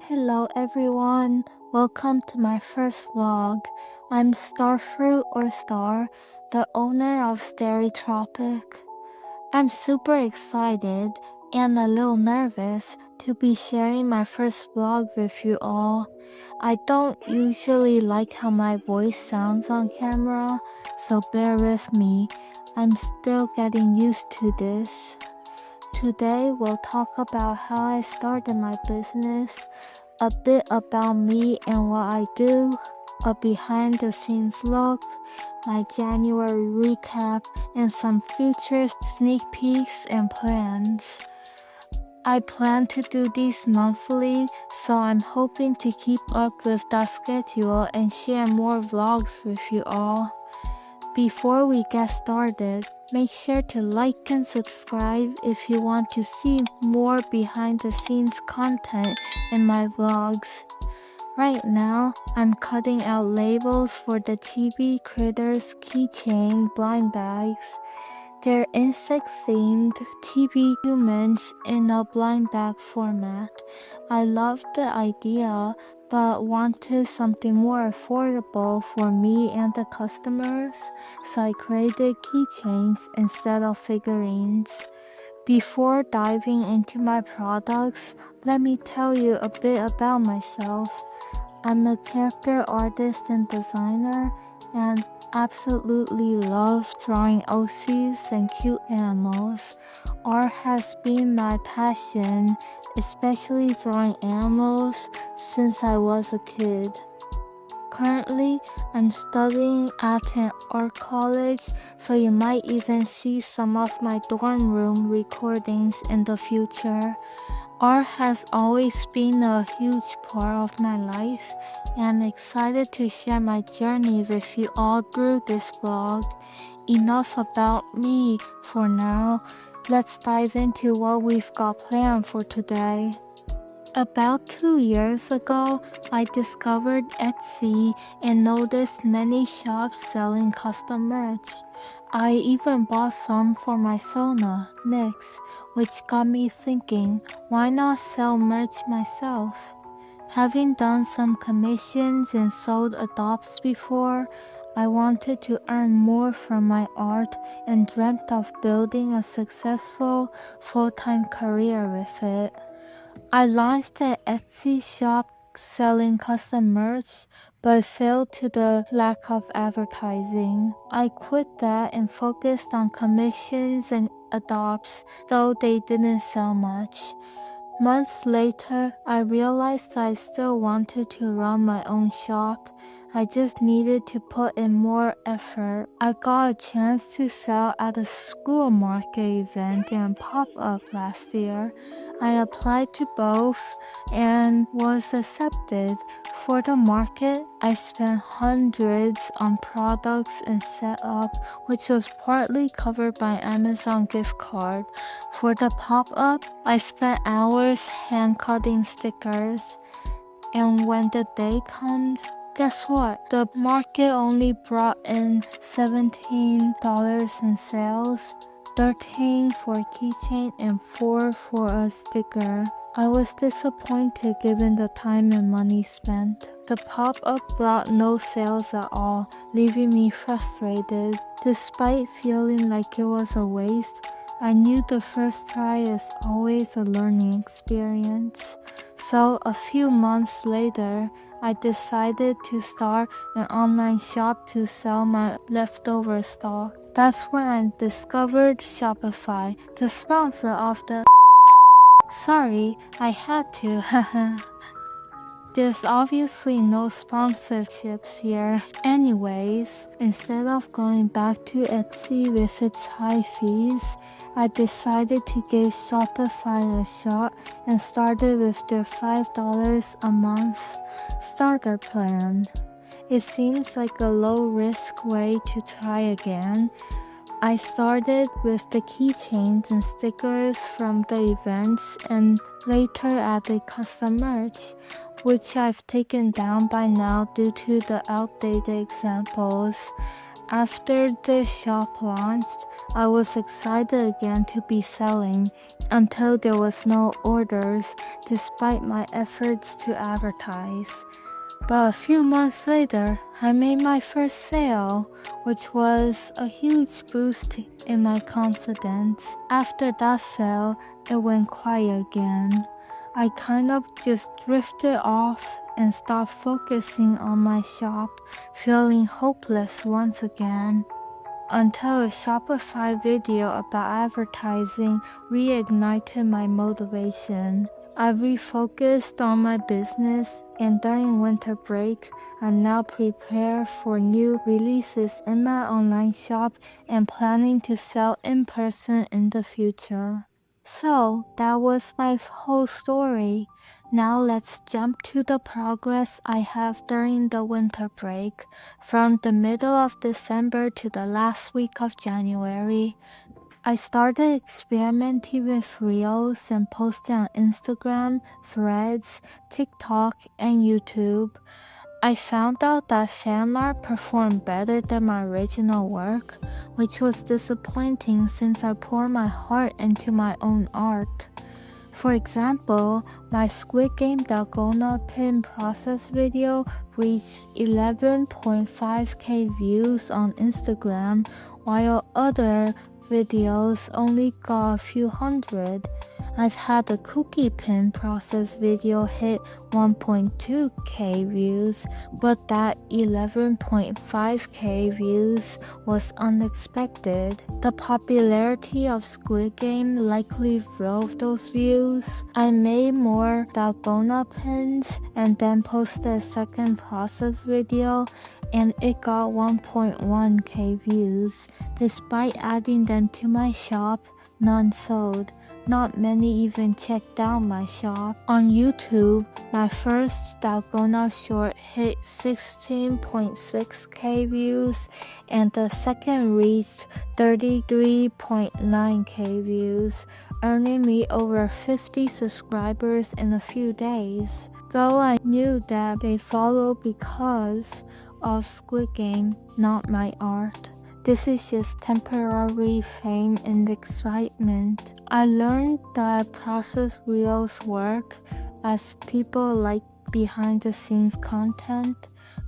Hello everyone, welcome to my first vlog. I'm Starfruit or Star, the owner of Starry Tropic. I'm super excited and a little nervous to be sharing my first vlog with you all. I don't usually like how my voice sounds on camera, so bear with me. I'm still getting used to this. Today we'll talk about how I started my business, a bit about me and what I do, a behind the scenes look, my January recap, and some future sneak peeks and plans. I plan to do these monthly, so I'm hoping to keep up with that schedule and share more vlogs with you all. Before we get started, make sure to like and subscribe if you want to see more behind the scenes content in my vlogs. Right now, I'm cutting out labels for the Chibi Critters keychain blind bags. They're insect-themed chibi humans in a blind bag format. I loved the idea, but wanted something more affordable for me and the customers, so I created keychains instead of figurines. Before diving into my products, let me tell you a bit about myself. I'm a character artist and designer and absolutely love drawing OCs and cute animals. Art has been my passion, especially drawing animals, since I was a kid. Currently, I'm studying at an art college, so you might even see some of my dorm room recordings in the future. Art has always been a huge part of my life, and I'm excited to share my journey with you all through this vlog. Enough about me for now. Let's dive into what we've got planned for today. About 2 years ago, I discovered Etsy and noticed many shops selling custom merch. I even bought some for my Sona, Nyx, which got me thinking, why not sell merch myself? Having done some commissions and sold adopts before, I wanted to earn more from my art and dreamt of building a successful full-time career with it. I launched an Etsy shop selling custom merch, but failed to the lack of advertising. I quit that and focused on commissions and adopts, though they didn't sell much. Months later, I realized I still wanted to run my own shop. I just needed to put in more effort. I got a chance to sell at a school market event and pop-up last year. I applied to both and was accepted. For the market, I spent hundreds on products and setup, which was partly covered by Amazon gift card. For the pop-up, I spent hours hand-cutting stickers. And when the day comes, guess what? The market only brought in $17 in sales, 13 for a keychain and 4 for a sticker. I was disappointed given the time and money spent. The pop-up brought no sales at all, leaving me frustrated. Despite feeling like it was a waste, I knew the first try is always a learning experience. So a few months later, I decided to start an online shop to sell my leftover stock. That's when I discovered Shopify, the sponsor of the Sorry, I had to, haha. There's obviously no sponsorships here. Anyways, instead of going back to Etsy with its high fees, I decided to give Shopify a shot and started with their $5 a month starter plan. It seems like a low-risk way to try again. I started with the keychains and stickers from the events and later added custom merch, which I've taken down by now due to the outdated examples. After the shop launched, I was excited again to be selling until there was no orders despite my efforts to advertise. But a few months later, I made my first sale, which was a huge boost in my confidence. After that sale, it went quiet again. I kind of just drifted off and stopped focusing on my shop, feeling hopeless once again. Until a Shopify video about advertising reignited my motivation. I refocused on my business, and during winter break, I'm now prepared for new releases in my online shop and planning to sell in person in the future. So that was my whole story. Now let's jump to the progress I have during the winter break. From the middle of December to the last week of January, I started experimenting with Reels and posting on Instagram, Threads, TikTok, and YouTube. I found out that fan art performed better than my original work, which was disappointing since I pour my heart into my own art. For example, my Squid Game Dalgona pin process video reached 11.5k views on Instagram, while other videos only got a few hundred. I've had a cookie pin process video hit 1.2k views, but that 11.5k views was unexpected. The popularity of Squid Game likely drove those views. I made more Dalgona pins and then posted a second process video, and it got 1.1k views. Despite adding them to my shop, none sold. Not many even checked out my shop. On YouTube, my first Dalgona short hit 16.6k views, and the second reached 33.9k views, earning me over 50 subscribers in a few days. Though I knew that they followed because of Squid Game, not my art. This is just temporary fame and excitement. I learned that process reels work as people like behind the scenes content,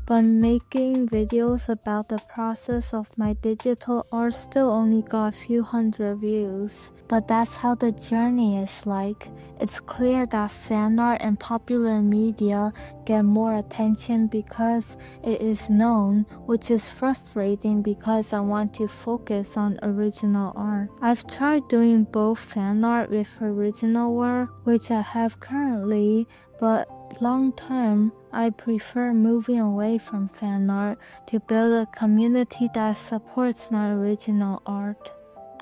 but making videos about the process of my digital art still only got a few hundred views. But that's how the journey is like. It's clear that fan art and popular media get more attention because it is known, which is frustrating because I want to focus on original art. I've tried doing both fan art with original work, which I have currently, but long term, I prefer moving away from fan art to build a community that supports my original art.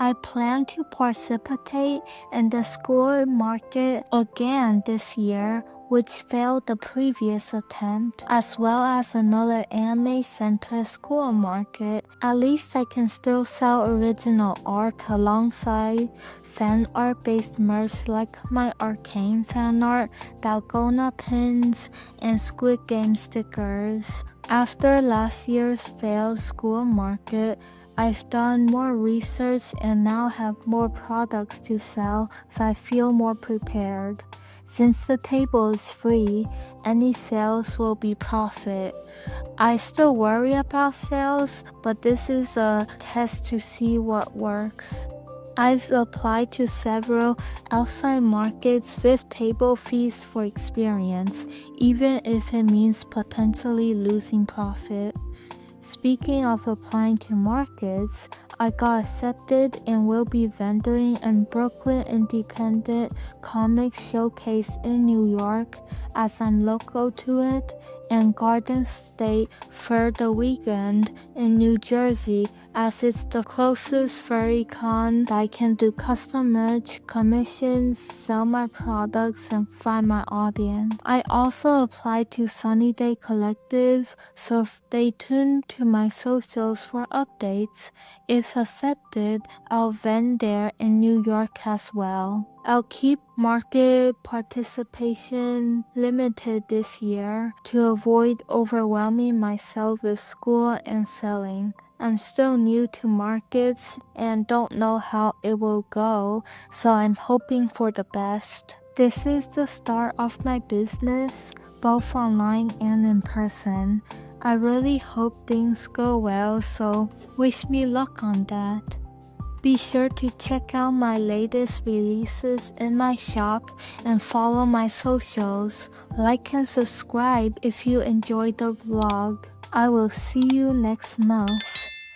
I plan to participate in the school market again this year, which failed the previous attempt, as well as another anime center school market. At least I can still sell original art alongside fan art based merch like my arcane fan art, Dalgona pins, and Squid Game stickers. After last year's failed school market, I've done more research and now have more products to sell, so I feel more prepared. Since the table is free, any sales will be profit. I still worry about sales, but this is a test to see what works. I've applied to several outside markets with table fees for experience, even if it means potentially losing profit. Speaking of applying to markets, I got accepted and will be vendoring in Brooklyn Independent Comics Showcase in New York, as I'm local to it, and Garden State for the weekend in New Jersey, as it's the closest furry con that I can do custom merch, commissions, sell my products, and find my audience. I also applied to Sunny Day Collective, so stay tuned to my socials for updates. If accepted, I'll vend there in New York as well. I'll keep market participation limited this year to avoid overwhelming myself with school and selling. I'm still new to markets and don't know how it will go, so I'm hoping for the best. This is the start of my business, both online and in person. I really hope things go well, so wish me luck on that. Be sure to check out my latest releases in my shop and follow my socials. Like and subscribe if you enjoyed the vlog. I will see you next month.